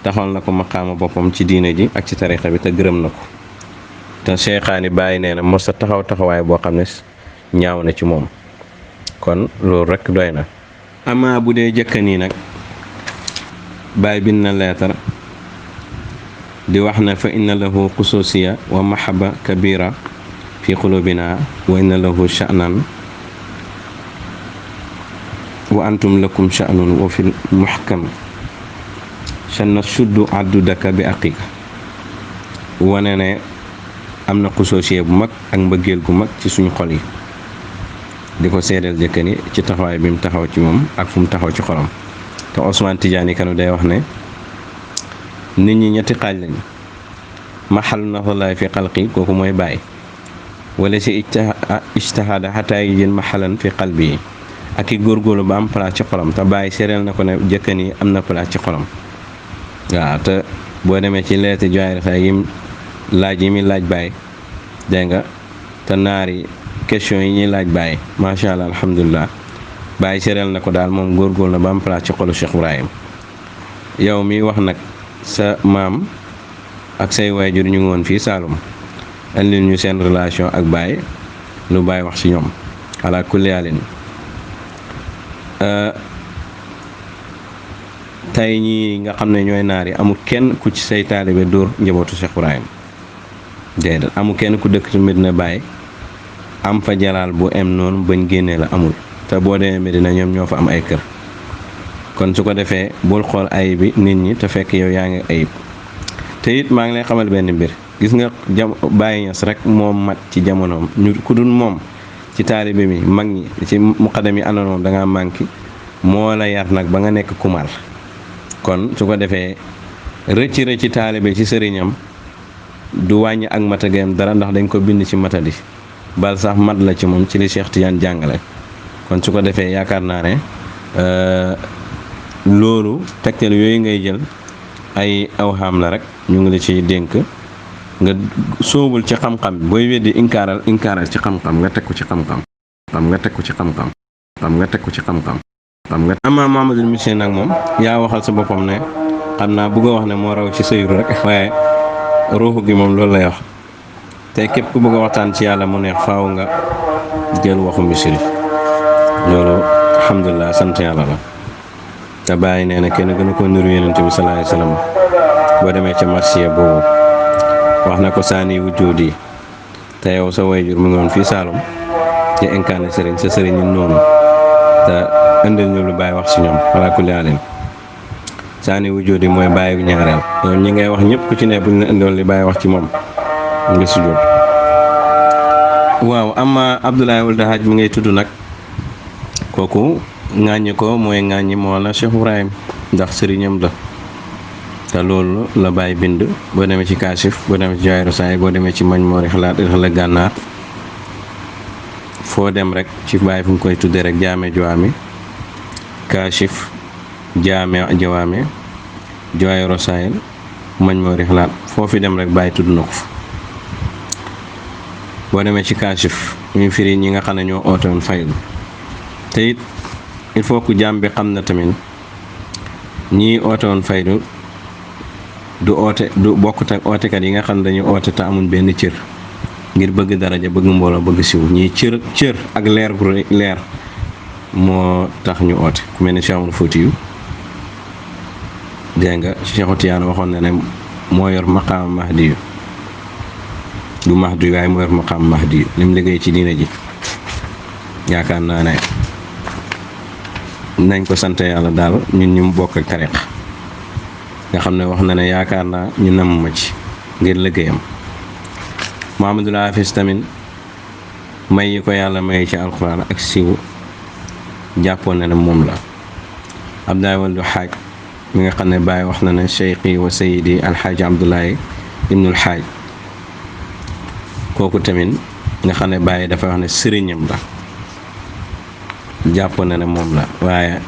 taxal na ko maqaama boppam ci diine ji ak ci tarixa bi te gërëm na ko te Cheikhaani Baay nee na mos a taxaw taxawaay boo xam ne ñaaw na ci moom kon loolu rekk doy na. Amaa bu dee jëkka nii nag Baay bind na leetar di wax ne fa inna lahu xususiya wa mahaba kabira fi qulubina wa inna lahu sha'nan wa antum lakum sha'nun wa fil muhkam shanna suddu addudaka bi aqiqa wane ne am na xususiya bu mag ak mbëggeel gu mag ci suñu xol yi di ko seedeel jëkka ni ci taxawaay bi mu taxaw ci moom ak fu mu taxaw ci xolam te Ousmane Tidiane Kanu day wax ne nit ñi ñetti xaaj lañ maxal naxalaay fi xalqi kooku mooy Baay wala si ijtihaada xataa yi jën maxalan fi qalbi yi ak i góorgóorlu ba am place ci xolam te Baay seereel na ko ne jëkkan yi am na place ci xolam waaw te boo demee ci leeti joyri xay yim laaj yi muy laaj Baay dégg nga te naari question yi ñuy laaj Baay macha allah alhamdulilah Baay seereel na ko daal moom góorgóorlu na ba am place ci xolu Cheikh Ibrahim yow mi wax nag sa maam ak say waajur ñu ngi woon fii Saalum andil ñu seen relation ak Baay lu Baay wax ci ñoom ala kulli haalin tey ñii nga xam ne ñooy naar yi amul kenn ku ci say taalibe dóor njabootu Cheikh Ibrahim déedéet amul kenn ku dëkk ci Medina Baay am fa jalaal bu em noonu bañ génnee la amul te boo demee Medina ñoom ñoo fa am ay kër kon su ko defee bul xool ayib bi nit ñi te fekk yow yaa ngi ayib te it maa ngi lay xamal benn mbir gis nga Baay Ñas rek moom mat ci jamonoom ñu ku dul moom ci taalibe mi mag ñi ci muqaddam yi àndoon moom da ngaa manqué moo la yar nag ba nga nekk kumal kon su ko defee rëcci taalibe ci sëriñam du wàññi ak matagayam dara ndax dañ ko bind ci matadi bal sax mat la ci moom ci li Cheikh Tidiane jàngale kon su ko defee yaakaar naa ne loolu tegtal yooyu ngay jël ay awham la rek ñu ngi la ciy dénk nga sóobul ci xam-xam booy weddi inkaaral ci xam-xam nga teg ko ci xam-xam nga teg ko ci xam-xam nga teg ko ci xam-xam nga ama Mamadou Michel nag moom yaa waxal sa boppam ne xam naa bëgg a wax ne moo raw ci sëyru rek waaye ruuxu gi moom loolu lay wax te képp ku bëgg a waxtaan ci yàlla mu neex faaw nga jël waxu Michel loolu alhamdulilah sant yàlla la te Baay nee na kenn gën a ko niru Yonent bi sallallahu alayhi wa sallam boo demee ca marsiya boobu wax na ko saani wujjoodi te yow sa wayjur mu ngi woon fii Saalum ci incarné sëriñ sa sëriñ ñun noonu te indil ñu lu Baay wax ci ñoom ala kulli haalin saani wujjoodi mooy Baay bu ñaareel yow ñi ngay wax ñëpp ku ci ne buñ la indiwoon li Baay wax ci moom nga sujjóot waaw ama Abdoulaye Wuld Hajj mi ngay tudd nag kooku ŋàññi ko mooy ŋàññi moo la Cheikh Ibrahim ndax sëriñam la te loolu la Baay bind boo demee ci Kaashif boo demee ci Jawaahiru Saay boo demee ci Majmuu'i Xalaat la Gànnaar foo dem rek ci Baay fu mu koy tuddee rek jaame jawaami Kaashif jaame jawaami Jawaahiru Saay Majmuu'i Xalaat foo fi dem rek Baay tudd na ko fa boo demee ci Kaashif ñu firi ñi nga xam ne ñoo oote woon faydu te it il faut que jàmm bi xam na tamit ñii oote woon faydu du bokkut ak ootekat yi nga xam ne dañuy oote te amuñ benn cër ngir bëgg daraja bëgg mbooloo bëgg siw ñii cër ak leer gu leer moo tax ñu oote ku mel ni Cheikh Oumar Foutiyou dégg nga Cheikh Tiyaan waxoon na ne moo yor maqaam Mahdi du Mahdi waaye moo yor maqaam Mahdi lim liggéey ci diina ji yaakaar naa ne nañ ko sant yàlla daal ñun ñu bokk ak tariq nga xam ne wax na ne yaakaar naa ñu namm ma ci ngir liggéeyam Muhammadul Hafiz tamit may yi ko yàlla may ci alxuraan ak siw jàppoon na ne moom la Abdoulaye Wuld Hajj mi nga xam ne Baay wax na ne cheikhi wa sayidi alxaaji Abdoulaye ibnul Hajj kooku tamit nga xam ne Baay dafa wax ne sëriñam la jàppoon na ne moom la waaye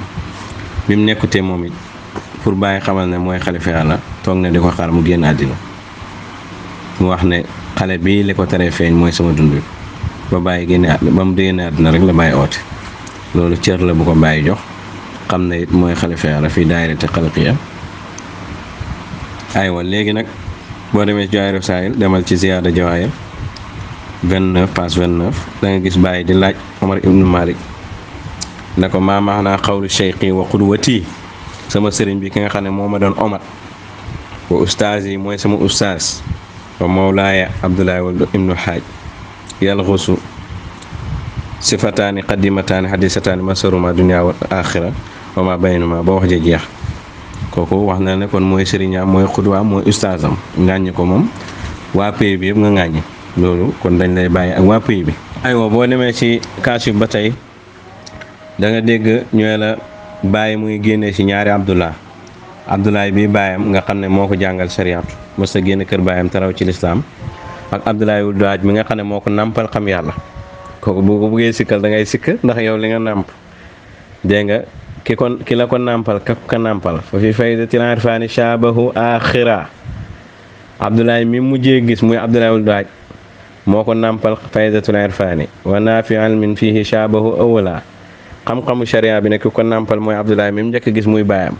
bi mu nekkutee moom it pour Baay xamal ne mooy xalifa yàlla toog na di ko xaar mu génn àddina mu wax ne xale bii li ko teree feeñ mooy sama dund ba Baay génne ba mu génne àddina rek la Baay oote loolu cër la bu ko Baay jox xam ne it mooy xalifa yàlla fii daayirati xalqiya aywa léegi nag boo demee ci Jawaahir Rasaa'il demal ci Ziyaada Jawaahir 29 page 29 da nga gis bàyyi di laaj Omar ibnu Malik ne ko maa maanaa xawlu cheikhi wa qudwati sama sëriñ bi ki nga xam ne moo ma doon Omar wa ustaaz yi mooy sama ustaaz wa mawlaaya Abdoulaye wal ibnu Haaj yalxusu sifataani qadimataani hadisataani masaruma dunya wal axira wa ma baynuma ba wax ja jeex kooku wax na ne kon mooy sëriñam mooy xudwaam mooy ustaazam ngàññi ko moom waa pays bi yëpp nga ngàññi loolu kon dañ lay bàyyi ak waa pays bi. aywa boo demee ci Kaashif ba tey da nga dégg ñooy la bàyyi muy génnee ci ñaari Abdoulaye bi bàyyam nga xam ne moo ko jàngal sariyaatu mos a génn kër bàyyam taraw ci lislaam ak Abdoulaye wul daaj mi nga xam ne moo ko nàmpal xam yàlla kooku bu ko buggee sikkal da ngay sikk ndax yow li nga nàmp dégg nga ki la ko nàmpal ka nàmpal fa fi faydatil irfaani shaabahu axira Abdoulaye mi mujjee gis muy Abdoulaye wul daaj moo ko nàmpal faydatul irfaani wa naafi ilmin fihi shaabahu awwala xam-xamu sharia bi ne ki ko nàmpal mooy Abdoulaye mi mu njëkk gis muy baayam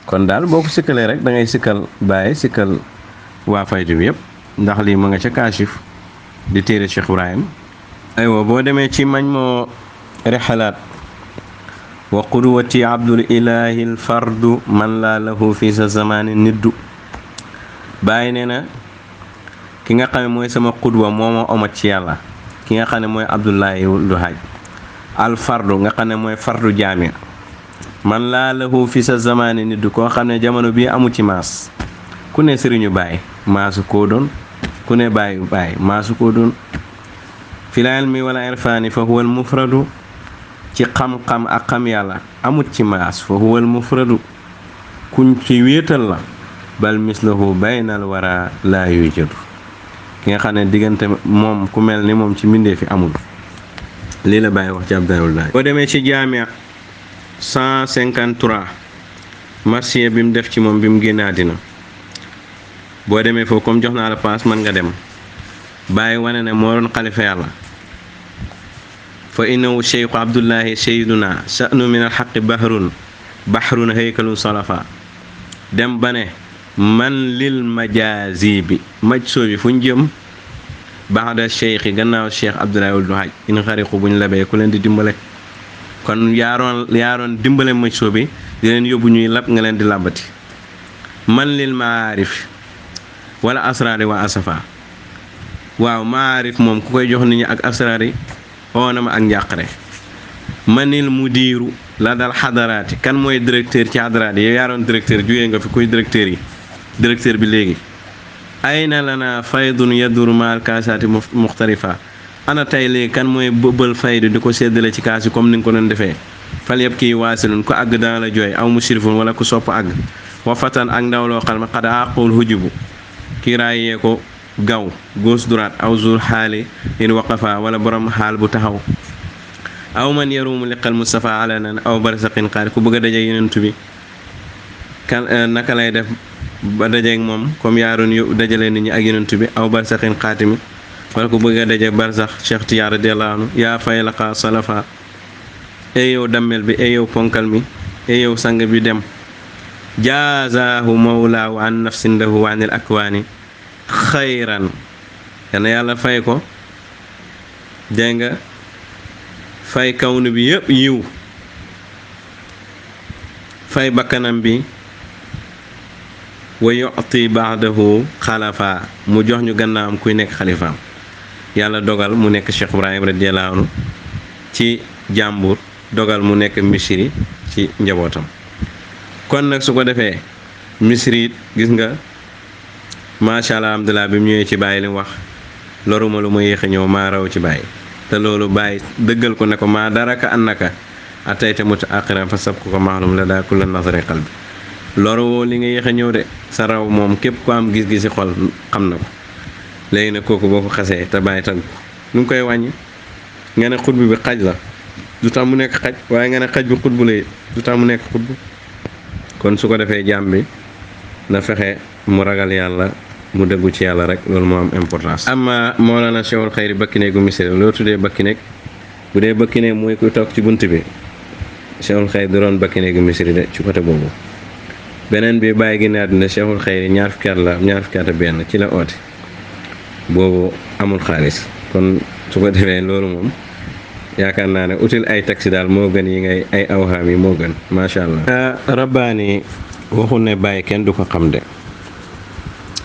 kon daal boo ko sikkalee rek da ngay sikkal bàyyi sikkal waa faydu bi yëpp ndax lii mu nga ca Kaashif di téere Cheikh Ibrahim. aywa boo demee ci mañ moo rexalaat wa qudwati abdul ilahi l fardu man laa lahu fi sa zamani niddu bàyyi nee na ki nga xam ne mooy sama qudwa moo ma omat ci yàlla ki nga xam ne mooy Abdullahi lu haaj al fardu nga xam ne mooy fardu jaami man laa lahu fi sa zamani niddu koo xam ne jamono bii amu ci maas ku ne sëriñu bàyyi maasu koo doon ku ne bàyyi maasu koo doon fil ilmi wala irfaani fa huwal mufradu ci xam-xam ak xam yàlla amut ci maas fa huwal mufradu kuñ ci wéetal la bal mislahu baynal wara laa yujadu ki nga xam ne diggante moom ku mel ni moom ci mbindee fi amul lii la bàyyi wax ci Abdoulaye Daaj boo demee ci jaamia 153 marsiya bi mu def ci moom bi mu génn àddina boo demee foofu comme jox naa la paas mën nga dem bàyyi wane ne moo doon xalifa yàlla fa innahu cheikhu abdullahi sayyiduna sha'nu min alxaqi bahrun haykalun salafa dem ba ne man lil majaazi bi maj soo bi fu ñu jëm baxda cheikh yi gannaaw cheikh Abdoulaye wul Haaj in xariqu buñ labee ku leen di dimbale kon yaaroon dimbale maj soo bi di leen yóbbu ñuy lab nga leen di làbbati man lil maarif wala asraari wa asafa waaw maarif moom ku koy jox nit ñi ak asraar yi oona ma ak njàqare manil mudiiru la dal xadaraati kan mooy directeur ci xadaraat yi yow yaaroon directeur jugee nga fi kuy directeur bi léegi ayna lana faydun yaduru maal kaasaati muxtarifa ana tey léegi kan mooy bëbbal faydu di ko séddale ci kaas yi comme ni nga ko doon defee fal yëpp kii waasilun ku àgg dana la jooy aw musrifun wala ku sopp àgg wa fatan ak ndaw loo xam ne xad àqul hujubu kii raayee ko gaw gauche droite aw zur xaali in waqafa wala borom xaal bu taxaw aw man yarumu liqal Mustafa alanan aw barsaqin xaari ku bëgg a dajeeg yonentu bi kan naka lay def ba dajeeg moom comme yaaroon yu dajale nit ñi ak yonentu bi aw barsaqin xaatimi wala ku bëgg a dajeeg barsax Cheikh Tijaan radiyallahu anhu yaa fay laqa salafa ey yow dammel bi ey yow ponkal mi ey yow sang bi dem jaazahu mawlaahu an nafsin lahu wa anil akwaani xayran yana yàlla fay ko dégg nga fay kawnu bi yëpp yiw fay bakkanam bi wa yu'ti ba'dahu xalafa mu jox ñu gannaawam kuy nekk xalifaam yàlla dogal mu nekk Cheikh Ibrahim radiyallahu anhu ci jàmbur dogal mu nekk misri ci njabootam kon nag su ko defee misri it gis nga macha allah alhamdulilah bi mu ñëwee ci bàyyi li mu wax loruma lu ma yéex a ñëw maa raw ci bàyyi te loolu bàyyi dëggal ko ne ko maa daraka annaka atayta mutaaxiran fa sabku ko maalum la daa kulla nasari qalbi loru woo li nga yéex a ñëw de sa raw moom képp ko am gis-gisi xol xam na ko léegi nag kooku boo ko xasee te bàyyi tagg ko lu ngi koy wàññi nga ne xutbu bi xaj la du tax mu nekk xaj waaye nga ne xaj bi xutbu la du tax mu nekk xutbu kon su ko defee jaam bi na fexe mu ragal yàlla mu dëggu ci yàlla rek loolu moo am importance. amma Mawlana Cheikhul Xayri bakkineegu misri loo tuddee bakkineeg bu dee bakkineeg mooy ku toog ci bunt bi Cheikhul Xayri du doon bakkineegu misri de ci côté boobu beneen bi bàyyi gi ne àdduna Cheikhul Xayri ñaar fukki at la benn ci la oote boobu amul xaalis kon su ko defee loolu moom yaakaar naa ne util ay taxi daal moo gën yi ngay ay awhaam yi moo gën macha allah. rabbaani waxul ne bàyyi kenn du ko xam de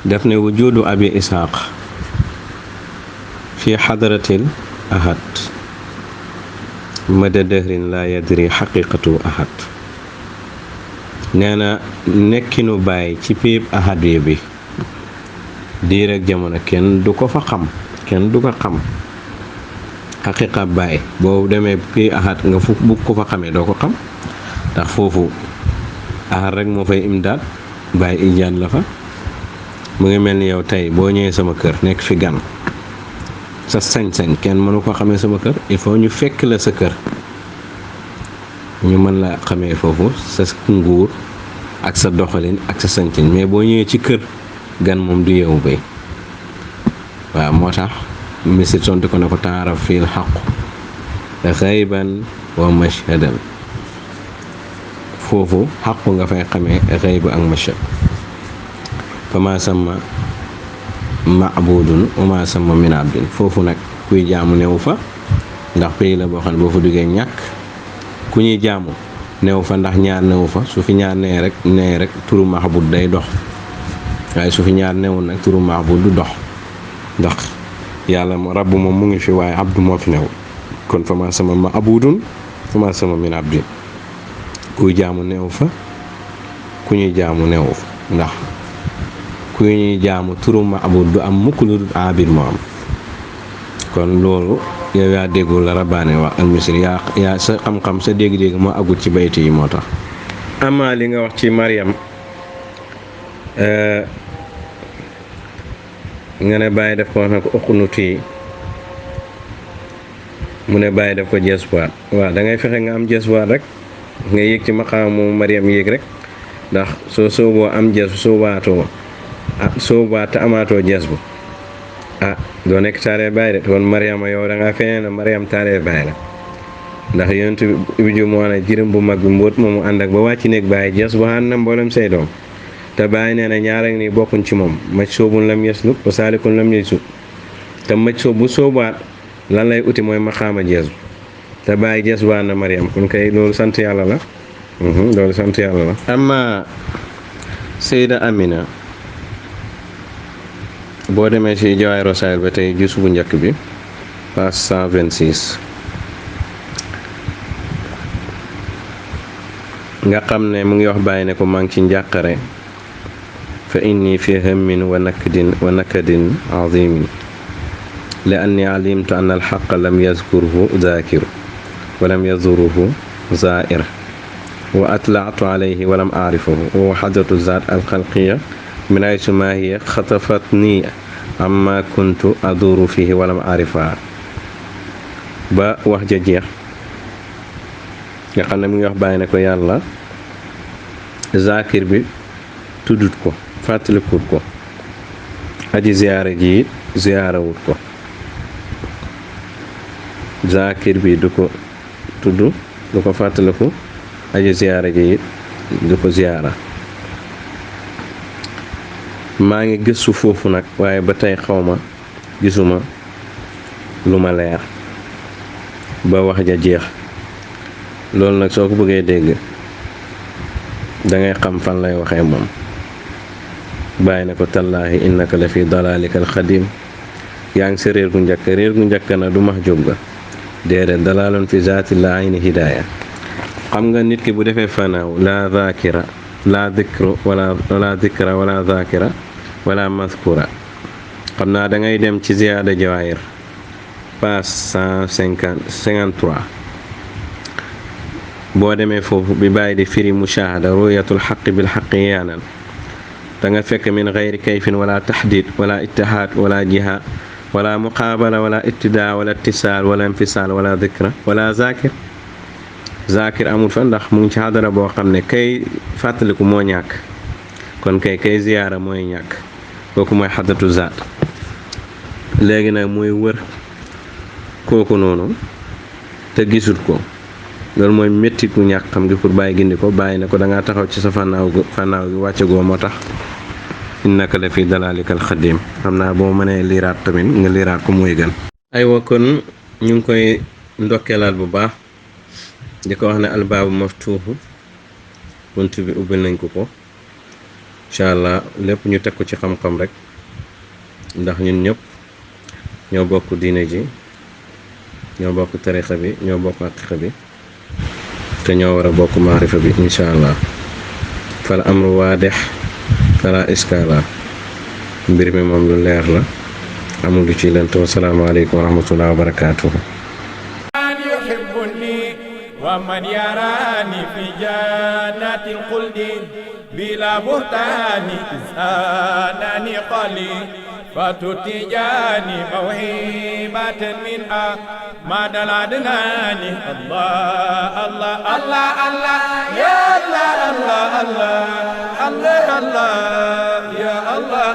daf ne wujudu abi ishaq fi xadaratil ahad mada dëhrin la yadri xaqiqatu ahad nee na nekkinu bàyyi ci piib ahad bi diir ak jamono kenn du ko fa xam kenn du ko xam xaqiqa bàyyi boo demee piib ahad nga fu bu ko fa xamee doo ko xam ndax foofu ahad rek moo fay imdaad bàyyi ijaad la fa mu ngi mel ni yow tey boo ñëwee sama kër nekk fi gan sa sañ-sañ kenn mënu ko xamee sama kër il faut ñu fekk la sa kër ñu mën la xamee foofu sa nguur ak sa doxalin ak sa sañ-sañ mais boo ñëwee ci kër gan moom du yeewu bay waaw moo tax misit sonte ko ne ko taaraf fiil xaqu xayban wa mashhadan foofu xaqu nga fay xamee xayb ak mashhad fa ma sama maabudun wa ma sama min abdin foofu nag kuy jaamu newu fa ndax pays la boo xam ne boo fa duggee ñàkk ku ñuy jaamu newu fa ndax ñaar newu fa su fi ñaar nee rek turu mahbud day dox waaye su fi ñaar newul nag turu mahbud du dox ndax yàlla rabb moom mu ngi fi waaye abdu moo fi new kon fa ma sama maabudun fa ma sama min abdin kuy jaamu newu fa ku ñuy jaamu newu fa ndax ku ñuy jaamu turu maabud du am mukk lu dul abid moo am kon loolu yow yaa déggul la rabbaane wax almisri yaa sa xam-xam sa dégg-dégg moo agut ci bayti yi moo tax ama li nga wax ci Maryam nga ne bàyyi def ko wax na ko uqnuti mu ne bàyyi def ko jeswaat waaw da ngay fexe nga am jeswaat rek nga yéeg ci maqaamu Maryam yéeg rek ndax soo sooboo am jes soobaatoo soobaat te amaatoo jes bu doo nekk taaree bàyyi de kon Mariama yow da ngaa feeñee na Mariam taaree bàyyi la ndax yonent bi ju moo ne jërëm bu mag bi mbóot moomu ànd ak ba wàcc nekk bàyyi jes bu ànd na mboolem say doom te bàyyi nee na ñaar ak ni bokkuñ ci moom maj soobun lam yesluk wa saalikun lam yesu te maj soob bu soobaat lan lay uti mooy maqaama jes bu te bàyyi jes bu ànd na Mariam kon kay loolu sant yàlla la loolu sant yàlla la amma Sayda Amina boo demee ci jawaay rosaayil ba tey gis bu njëkk bi page 126 nga xam ne mu ngi wax bàyyi ne ko maa ngi ci njàqare fa inni fi hammin wa nakadin azimin li anni alimtu an alxaqa lam yazkurhu zakiru wa lam yazuruhu zair wa atlaatu alayhi wa lam aarifahu wa xadratu zaat alxalqiya min aysu ma hiya xatafatni amma kuntu aduru fihi walam arifa ba wax ja jeex nga xam ne mu ngi wax bàyyi ne ko yàlla zakir bi tuddut ko fàttalikut ko aji ziyaara ji it ziyaarawut ko zakir bi du ko tudd du ko fàttaliku aji ziyaara ji it du ko ziyaara maa ngi gëstu foofu nag waaye ba tey xawma gisuma lu ma leer ba wax ja jeex loolu nag soo ko bëggee dégg dangay xam fan lay waxee moom bàyyi na ko tallaahi innaka la fi dalaalika alxadim yaa ngi sa réer gu njëkk na du max jóg ga déedéet dalaaloon fi zaati la ayni hidaaya xam nga nit ki bu defee fanaaw la zakira la dikru wala dikra wala zakira wala maskura xam naa da ngay dem ci ziyaada jawaahir page 153 boo demee foofu bi bàyyi di firi mushahada ruyatul xaqi bil xaqi yaanan da nga fekk min gayri kayfin wala taxdid wala ittihaad wala jiha wala muqaabala wala ibtidaa wala ittisaal wala infisaal wala dikra wala zakir amul fa ndax mu ngi ci xadara boo xam ne kay fàttaliku moo ñàkk kon kay ziyaara mooy ñàkk kooku mooy xadratu zaat léegi nag mooy wër kooku noonu te gisut ko loolu mooy méttit mu ñàkk xam gi pour bàyyi gindi ko bàyyi ne ko da ngaa taxaw ci sa fànnaaw gi wàcce goo moo tax innaka la fi dalaalikal xadim xam naa boo mënee liiraat tamit nga liiraat ko mooy gën. aywa kon ñu ngi koy ndokkeelaat bu baax di ko wax ne albaabu maftuuhu bunt bi ubbil nañ ko incha allah lépp ñu teg ko ci xam-xam rek ndax ñun ñëpp ñoo bokk diine ji ñoo bokk tarixa bi ñoo bokk aqiqa bi te ñoo war a bokk maarifa bi incha allah fal amru waadex fala iskala mbir mi moom lu leer la amul lu ci lënt wasalaamaaleykum wa rahmatullahi wa barakaatuhu.
ومن يراني في جنات الخلد بلا بهتان إنسانني قلي فتتجاني موهبة من أحمد العدنان الله الله الله الله يا الله الله الله الله الله يا الله